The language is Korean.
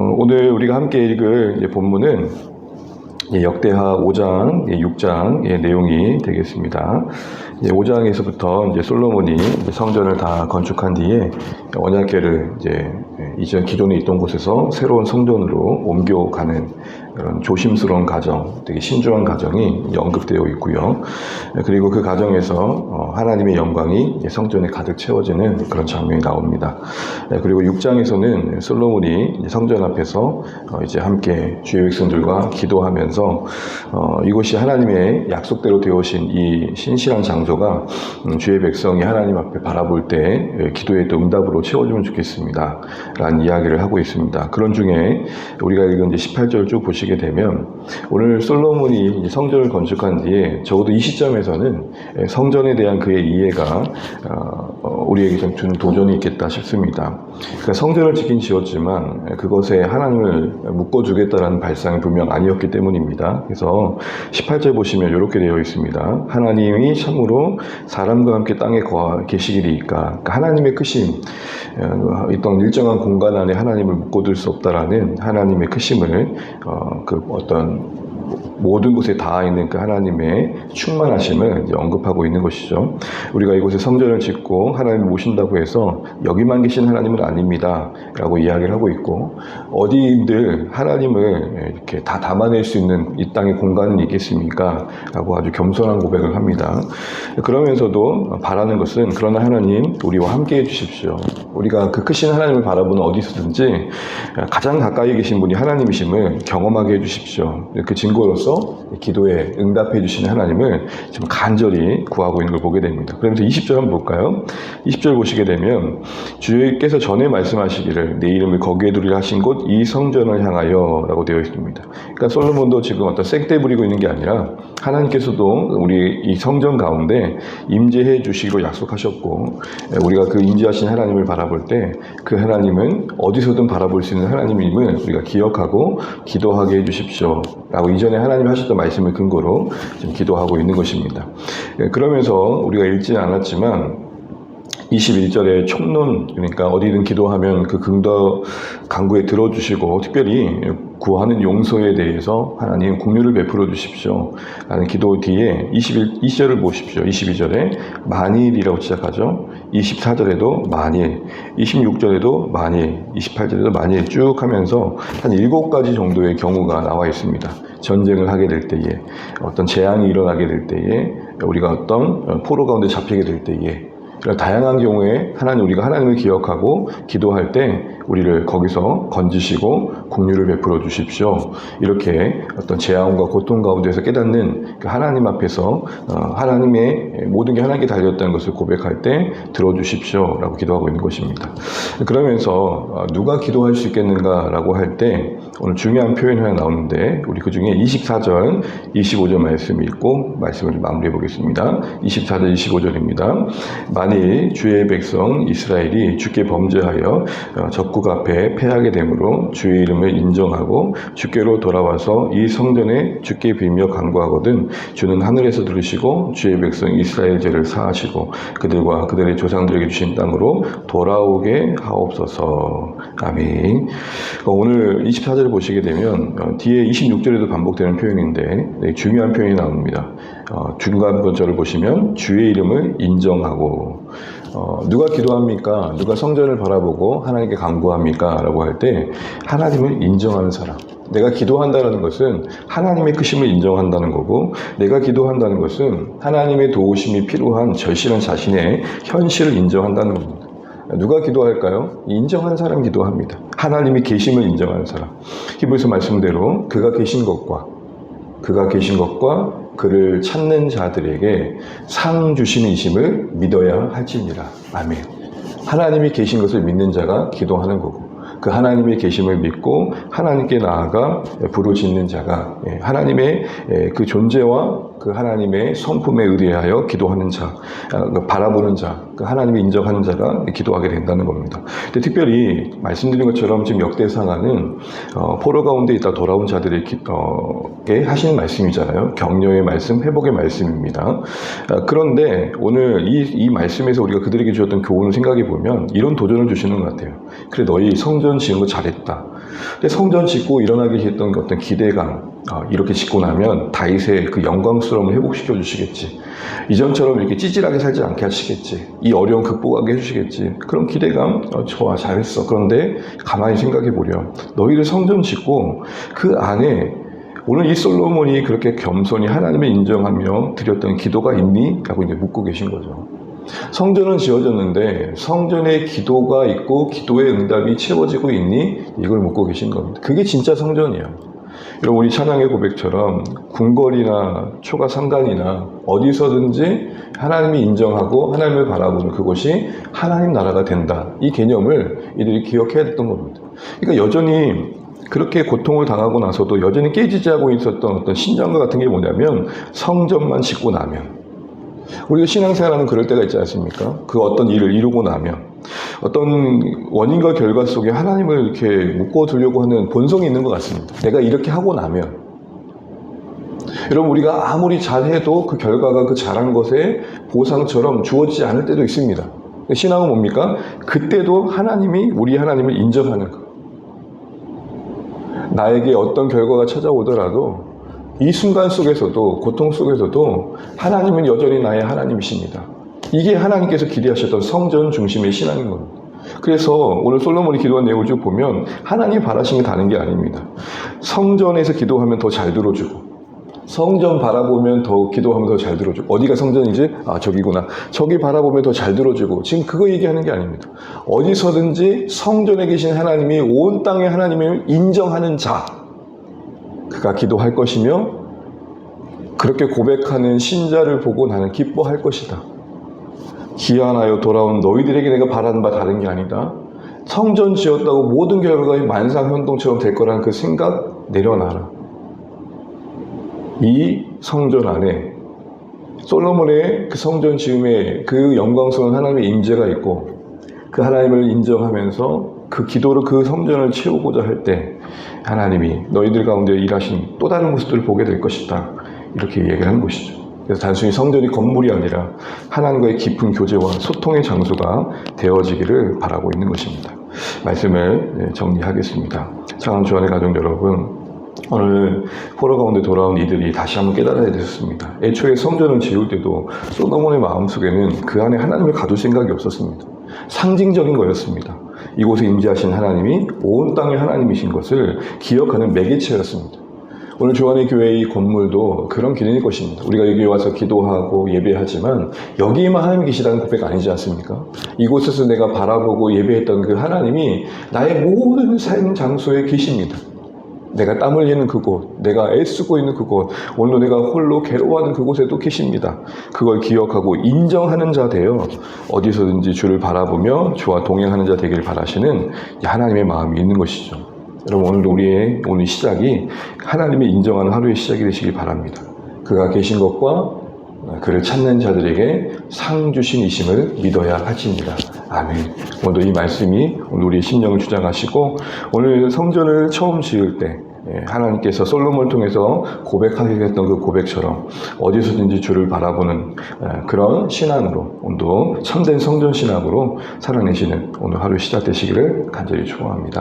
오늘 우리가 함께 읽을 본문은 역대하 5장, 6장의 내용이 되겠습니다. 5장에서부터 이제 솔로몬이 성전을 다 건축한 뒤에 언약궤를 이전 기존에 있던 곳에서 새로운 성전으로 옮겨가는 그런 조심스러운 과정, 되게 신중한 과정이 언급되어 있고요. 그리고 그 과정에서 하나님의 영광이 성전에 가득 채워지는 그런 장면이 나옵니다. 그리고 6장에서는 솔로몬이 성전 앞에서 이제 함께 주의 백성들과 기도하면서 이곳이 하나님의 약속대로 되어오신 이 신실한 장소가 주의 백성이 하나님 앞에 바라볼 때 기도의 또 응답으로 채워주면 좋겠습니다 라는 이야기를 하고 있습니다. 그런 중에 우리가 읽은 18절 쭉 보시게 되면 오늘 솔로몬이 성전을 건축한 뒤에 적어도 이 시점에서는 성전에 대한 그의 이해가 우리에게 좀 준 도전이 있겠다 싶습니다. 그러니까 성전을 짓긴 지었지만 그것에 하나님을 묶어주겠다라는 발상이 분명 아니었기 때문입니다. 그래서 18절 보시면 이렇게 되어 있습니다. 하나님이 참으로 사람과 함께 땅에 거하 계시기리이까. 그러니까 하나님의 크심, 어떤 일정한 공간 안에 하나님을 묶어둘 수 없다라는 하나님의 크심을 그 어떤 모든 곳에 닿아 있는 그 하나님의 충만하심을 언급하고 있는 것이죠. 우리가 이곳에 성전을 짓고 하나님을 모신다고 해서 여기만 계신 하나님은 아닙니다 라고 이야기를 하고 있고, 어디들 하나님을 이렇게 다 담아낼 수 있는 이 땅의 공간은 있겠습니까 라고 아주 겸손한 고백을 합니다. 그러면서도 바라는 것은, 그러나 하나님 우리와 함께 해주십시오. 우리가 그 크신 하나님을 바라보는 어디서든지 가장 가까이 계신 분이 하나님이심을 경험하게 해주십시오. 그 증거로서 기도에 응답해 주시는 하나님을 지금 간절히 구하고 있는 걸 보게 됩니다. 그러면서 20절 한번 볼까요? 20절 보시게 되면 주께서 전에 말씀하시기를 내 이름을 거기에 두리라 하신 곳 이 성전을 향하여 라고 되어 있습니다. 그러니까 솔로몬도 지금 어떤 쌩떼 부리고 있는 게 아니라 하나님께서도 우리 이 성전 가운데 임재해 주시기로 약속하셨고, 우리가 그 임재하신 하나님을 바라볼 때 그 하나님은 어디서든 바라볼 수 있는 하나님임을 우리가 기억하고 기도하게 해주십시오 라고 이전에 하나님이 하셨던 말씀을 근거로 지금 기도하고 있는 것입니다. 그러면서 우리가 읽지는 않았지만 21절에 촉론, 그러니까 어디든 기도하면 그 간구에 들어주시고 특별히 구하는 용서에 대해서 하나님 긍휼을 베풀어 주십시오 라는 기도 뒤에 22절을 보십시오. 22절에 만일이라고 시작하죠. 24절에도 만일, 26절에도 만일, 28절에도 만일 쭉 하면서 한 7가지 정도의 경우가 나와 있습니다. 전쟁을 하게 될 때에, 어떤 재앙이 일어나게 될 때에, 우리가 어떤 포로 가운데 잡히게 될 때에, 다양한 경우에 우리가 하나님을 기억하고 기도할 때 우리를 거기서 건지시고 긍휼을 베풀어 주십시오. 이렇게 어떤 재앙과 고통 가운데서 깨닫는 그 하나님 앞에서 하나님의 모든 게 하나님께 달렸다는 것을 고백할 때 들어주십시오 라고 기도하고 있는 것입니다. 그러면서 누가 기도할 수 있겠는가 라고 할 때 오늘 중요한 표현이 하나 나오는데, 우리 그 중에 24절, 25절 말씀 읽고 말씀을 좀 마무리해 보겠습니다. 24절, 25절입니다. 만일 주의 백성 이스라엘이 주께 범죄하여 적국 앞에 패하게 되므로 주의 이름을 인정하고 주께로 돌아와서 이 성전에 주께 빌며 간구하거든 주는 하늘에서 들으시고 주의 백성 이스라엘 죄를 사하시고 그들과 그들의 조상들에게 주신 땅으로 돌아오게 하옵소서. 아멘. 오늘 24절을 보시게 되면 뒤에 26절에도 반복되는 표현인데 중요한 표현이 나옵니다. 중간 번절을 보시면 주의 이름을 인정하고, 누가 기도합니까? 누가 성전을 바라보고 하나님께 간구합니까? 라고 할 때 하나님을 인정하는 사람. 내가 기도한다는 것은 하나님의 크심을 인정한다는 거고, 내가 기도한다는 것은 하나님의 도우심이 필요한 절실한 자신의 현실을 인정한다는 겁니다. 누가 기도할까요? 인정하는 사람 기도합니다. 하나님이 계심을 인정하는 사람. 히브리서 말씀대로 그가 계신 것과 그를 찾는 자들에게 상 주시는 이심을 믿어야 할지니라. 아멘. 하나님이 계신 것을 믿는 자가 기도하는 거고, 그 하나님의 계심을 믿고 하나님께 나아가 부르짖는 자가 하나님의 그 존재와 그 하나님의 성품에 의뢰하여 기도하는 자, 바라보는 자, 그 하나님이 인정하는 자가 기도하게 된다는 겁니다. 근데 특별히 말씀드린 것처럼 지금 역대상하는 포로 가운데 있다 돌아온 자들에게 하시는 말씀이잖아요. 격려의 말씀, 회복의 말씀입니다. 그런데 오늘 이 말씀에서 우리가 그들에게 주었던 교훈을 생각해 보면 이런 도전을 주시는 것 같아요. 그래, 너희 성전 지은 거 잘했다. 근데 성전 짓고 일어나게 했던 어떤 기대감, 이렇게 짓고 나면 다윗의 그 영광스러움을 회복시켜 주시겠지. 이전처럼 이렇게 찌질하게 살지 않게 하시겠지. 이 어려움 극복하게 해주시겠지. 그런 기대감, 좋아, 잘했어. 그런데 가만히 생각해 보렴. 너희들 성전 짓고 그 안에 오늘 이 솔로몬이 그렇게 겸손히 하나님을 인정하며 드렸던 기도가 있니? 라고 이제 묻고 계신 거죠. 성전은 지어졌는데 성전에 기도가 있고 기도의 응답이 채워지고 있니? 이걸 묻고 계신 겁니다. 그게 진짜 성전이에요. 여러분, 우리 찬양의 고백처럼 궁궐이나 초가 상간이나 어디서든지 하나님이 인정하고 하나님을 바라보는 그곳이 하나님 나라가 된다. 이 개념을 이들이 기억해야 됐던 겁니다. 그러니까 여전히 그렇게 고통을 당하고 나서도 여전히 깨지지 않고 있었던 어떤 신장과 같은 게 뭐냐면 성전만 짓고 나면, 우리가 신앙생활하면 그럴 때가 있지 않습니까? 그 어떤 일을 이루고 나면 어떤 원인과 결과 속에 하나님을 이렇게 묶어두려고 하는 본성이 있는 것 같습니다. 내가 이렇게 하고 나면, 여러분, 우리가 아무리 잘해도 그 결과가 그 잘한 것의 보상처럼 주어지지 않을 때도 있습니다. 신앙은 뭡니까? 그때도 하나님이 우리 하나님을 인정하는 것. 나에게 어떤 결과가 찾아오더라도 이 순간 속에서도, 고통 속에서도 하나님은 여전히 나의 하나님이십니다. 이게 하나님께서 기대하셨던 성전 중심의 신앙인 겁니다. 그래서 오늘 솔로몬이 기도한 내용을 쭉 보면 하나님이 바라시는 게 다른 게 아닙니다. 성전에서 기도하면 더 잘 들어주고, 성전 바라보면 더 기도하면 더 잘 들어주고, 어디가 성전이지? 저기구나. 저기 바라보면 더 잘 들어주고, 지금 그거 얘기하는 게 아닙니다. 어디서든지 성전에 계신 하나님이 온 땅의 하나님을 인정하는 자, 그가 기도할 것이며 그렇게 고백하는 신자를 보고 나는 기뻐할 것이다. 귀환하여 돌아온 너희들에게 내가 바라는 바 다른 게 아니다. 성전 지었다고 모든 결과가 만상현동처럼 될 거라는 그 생각 내려놔라. 이 성전 안에 솔로몬의 그 성전 지음에 그 영광스러운 하나님의 임재가 있고, 그 하나님을 인정하면서 그 기도로 그 성전을 채우고자 할 때 하나님이 너희들 가운데 일하신 또 다른 모습들을 보게 될 것이다. 이렇게 얘기를 하는 것이죠. 그래서 단순히 성전이 건물이 아니라 하나님과의 깊은 교제와 소통의 장소가 되어지기를 바라고 있는 것입니다. 말씀을 정리하겠습니다. 사랑하는 주안의 가족 여러분, 오늘 포로 가운데 돌아온 이들이 다시 한번 깨달아야 되었습니다. 애초에 성전을 지을 때도 솔로몬의 마음속에는 그 안에 하나님을 가둘 생각이 없었습니다. 상징적인 거였습니다. 이곳에 임재하신 하나님이 온 땅의 하나님이신 것을 기억하는 매개체였습니다. 오늘 주안의 교회의 건물도 그런 기능일 것입니다. 우리가 여기 와서 기도하고 예배하지만 여기에만 하나님이 계시다는 고백 아니지 않습니까? 이곳에서 내가 바라보고 예배했던 그 하나님이 나의 모든 삶 장소에 계십니다. 내가 땀 흘리는 그곳, 내가 애쓰고 있는 그곳, 오늘도 내가 홀로 괴로워하는 그곳에도 계십니다. 그걸 기억하고 인정하는 자 되어 어디서든지 주를 바라보며 주와 동행하는 자 되기를 바라시는 하나님의 마음이 있는 것이죠. 여러분, 오늘도 우리의 오늘 시작이 하나님의 인정하는 하루의 시작이 되시길 바랍니다. 그가 계신 것과 그를 찾는 자들에게 상 주신 이심을 믿어야 하지니라. 아멘. 오늘도 이 말씀이 오늘 우리의 심령을 주장하시고, 오늘 성전을 처음 지을 때 하나님께서 솔로몬을 통해서 고백하게 했던 그 고백처럼 어디서든지 주를 바라보는 그런 신앙으로, 오늘도 참된 성전 신앙으로 살아내시는 오늘 하루 시작되시기를 간절히 축원합니다.